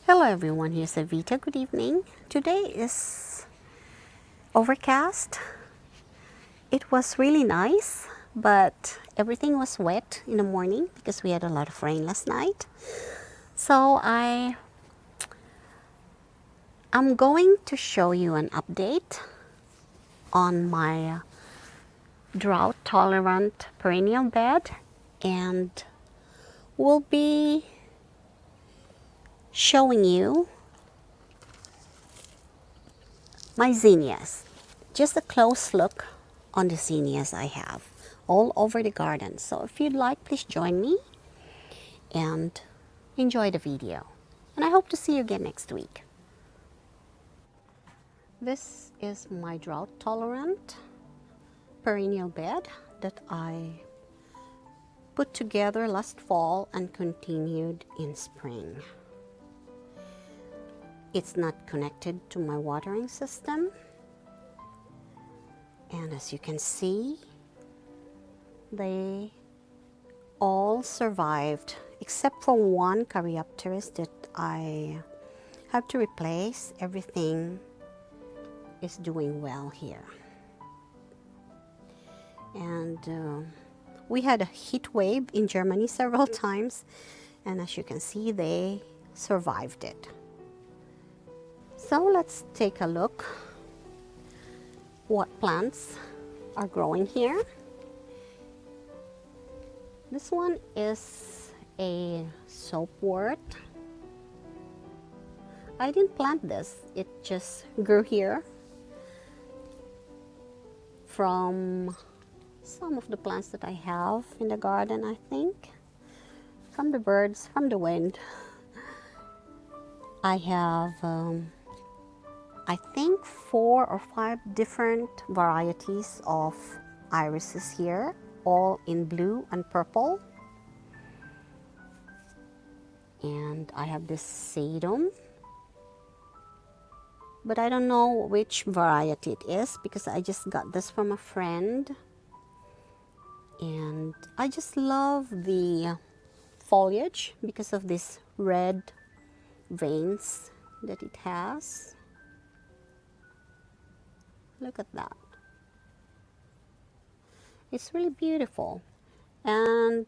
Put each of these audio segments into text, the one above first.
Hello everyone, here's Evita. Good evening. Today is overcast. It was really nice, but everything was wet in the morning because we had a lot of rain last night. So I'm going to show you an update on my drought tolerant perennial bed, and we'll be showing you my zinnias. Just a close look on the zinnias I have all over the garden. So if you'd like, please join me and enjoy the video. And I hope to see you again next week. This is my drought tolerant perennial bed that I put together last fall and continued in spring. It's not connected to my watering system. And as you can see, they all survived except for one Caryopteris that I have to replace. Everything is doing well here. And we had a heat wave in Germany several times, and as you can see, they survived it. So let's take a look what plants are growing here. This one is a soapwort. I didn't plant this, it just grew here from some of the plants that I have in the garden, I think. From the birds, from the wind. I have I think 4 or 5 different varieties of irises here, all in blue and purple. And I have this sedum, but I don't know which variety it is because I just got this from a friend. And I just love the foliage because of these red veins that it has. Look at that. It's really beautiful. And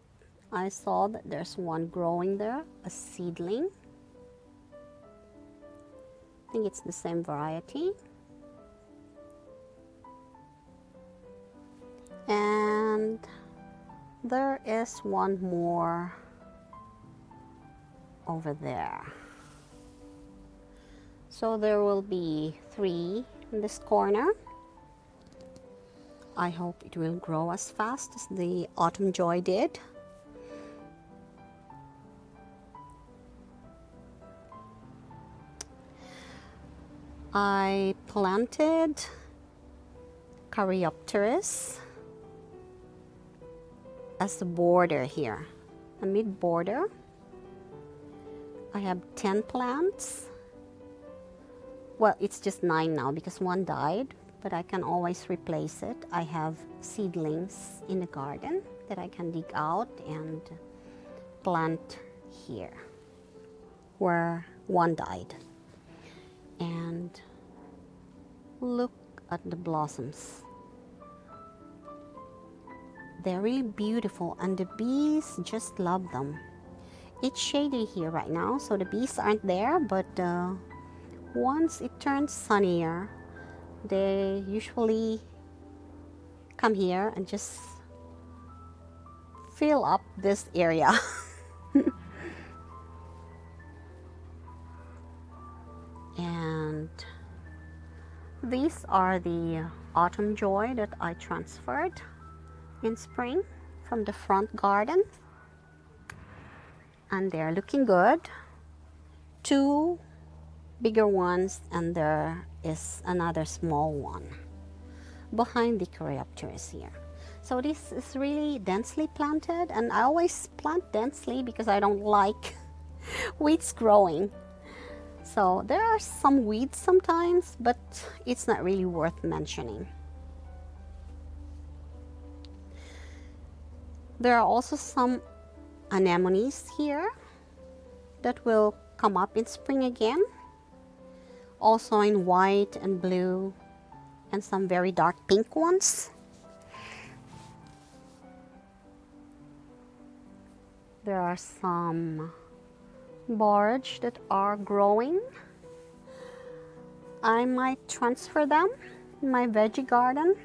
I saw that there's one growing there, a seedling. I think it's the same variety. And there is one more over there. So there will be 3 in this corner. I hope it will grow as fast as the Autumn Joy did. I planted Caryopteris as a border here, a mid border. I have 10 plants. Well, it's just 9 now because one died, but I can always replace it. I have seedlings in the garden that I can dig out and plant here where one died. And look at the blossoms. They're really beautiful and the bees just love them. It's shady here right now, so the bees aren't there, but once it turns sunnier, they usually come here and just fill up this area. And these are the Autumn Joy that I transferred in spring from the front garden. And they're looking good. 2 bigger ones, and there is another small one behind the Caryopteris here. So this is really densely planted, and I always plant densely because I don't like weeds growing. So there are some weeds sometimes, but it's not really worth mentioning. There are also some anemones here that will come up in spring again. Also in white and blue and some very dark pink ones. There are some borage that are growing. I might transfer them in my veggie garden.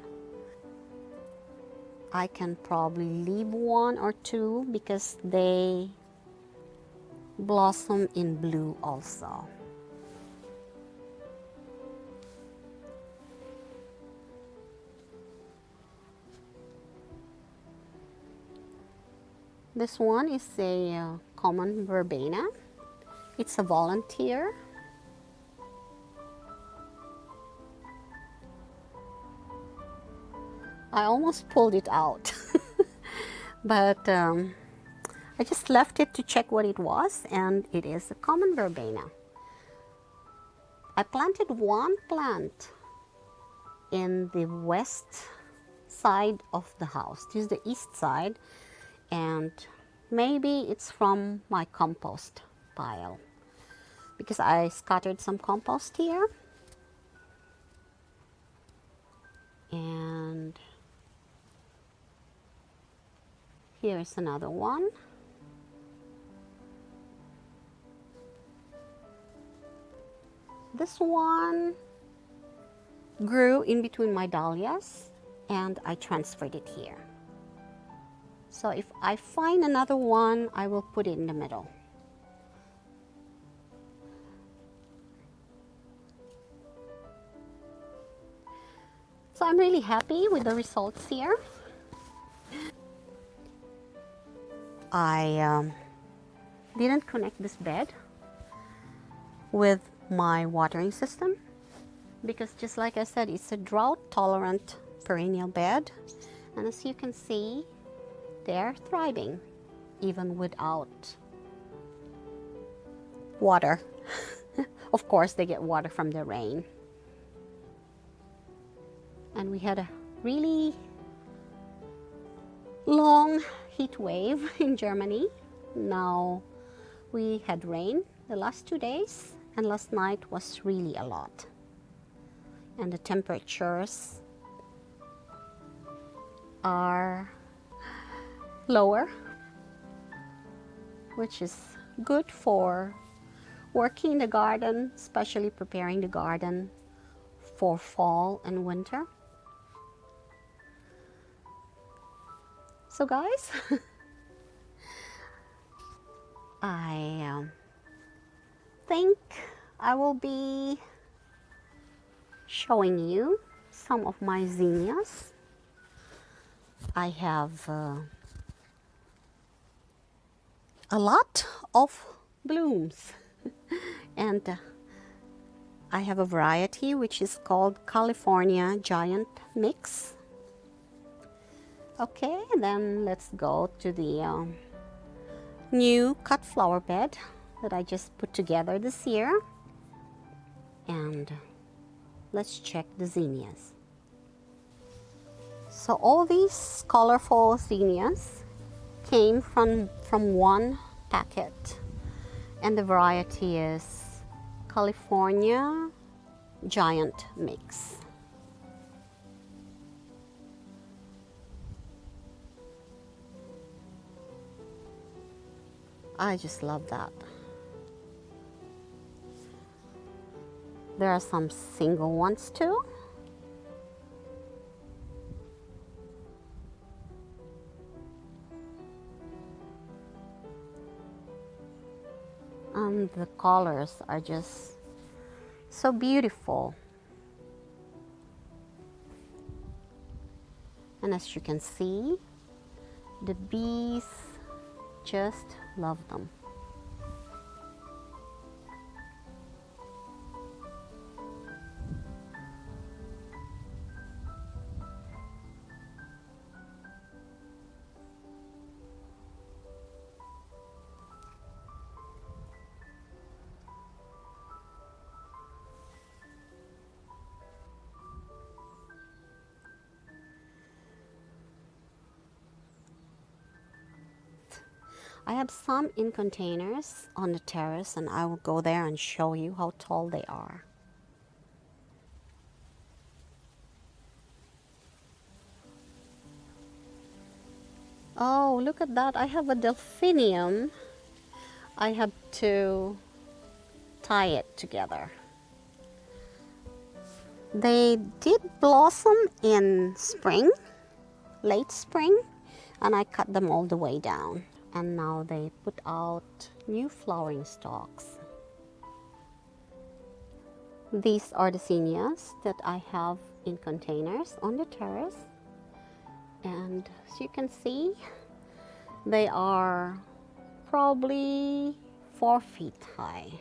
I can probably leave one or two because they blossom in blue also. This one is a common verbena. It's a volunteer. I almost pulled it out, but I just left it to check what it was, and it is a common verbena. I planted one plant in the west side of the house. This is the east side, and maybe it's from my compost pile because I scattered some compost here. And here is another one. This one grew in between my dahlias and I transferred it here. So if I find another one, I will put it in the middle. So I'm really happy with the results here. I didn't connect this bed with my watering system because, just like I said, it's a drought tolerant perennial bed, and as you can see, they're thriving even without water. Of course they get water from the rain, and we had a really long heat wave in Germany. Now we had rain the last 2 days, and last night was really a lot. And the temperatures are lower, which is good for working in the garden, especially preparing the garden for fall and winter. So guys, I think I will be showing you some of my zinnias. I have a lot of blooms and I have a variety which is called California Giant Mix. Okay, then let's go to the new cut flower bed that I just put together this year, and let's check the zinnias. So all these colorful zinnias came from one packet, and the variety is California Giant Mix. I just love that. There are some single ones too. And the colors are just so beautiful. And as you can see, the bees just love them. I have some in containers on the terrace, and I will go there and show you how tall they are. Oh, look at that. I have a delphinium. I have to tie it together. They did blossom in spring, late spring, and I cut them all the way down. And now they put out new flowering stalks. These are the zinnias that I have in containers on the terrace. And as you can see, they are probably 4 feet high.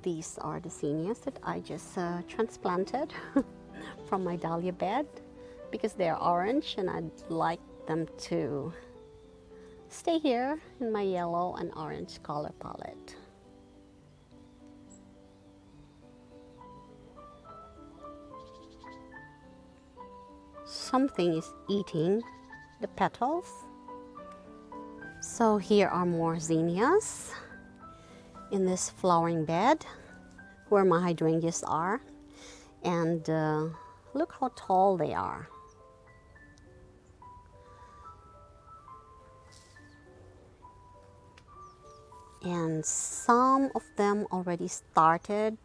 These are the zinnias that I just transplanted from my dahlia bed because they're orange and I'd like them to stay here in my yellow and orange color palette. Something is eating the petals. So here are more zinnias in this flowering bed where my hydrangeas are, and look how tall they are. And some of them already started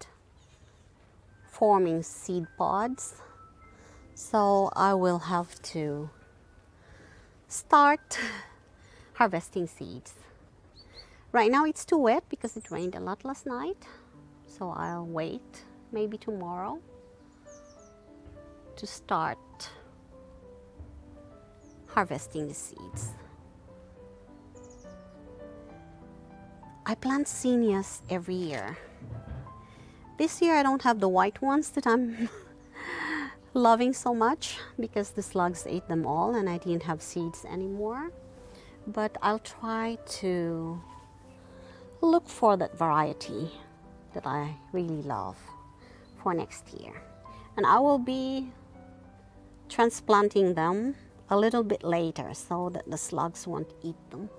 forming seed pods, so I will have to start harvesting seeds. Right now it's too wet because it rained a lot last night, so I'll wait maybe tomorrow to start harvesting the seeds. I plant zinnias every year. This year I don't have the white ones that I'm loving so much because the slugs ate them all and I didn't have seeds anymore. But I'll try to look for that variety that I really love for next year. And I will be transplanting them a little bit later so that the slugs won't eat them.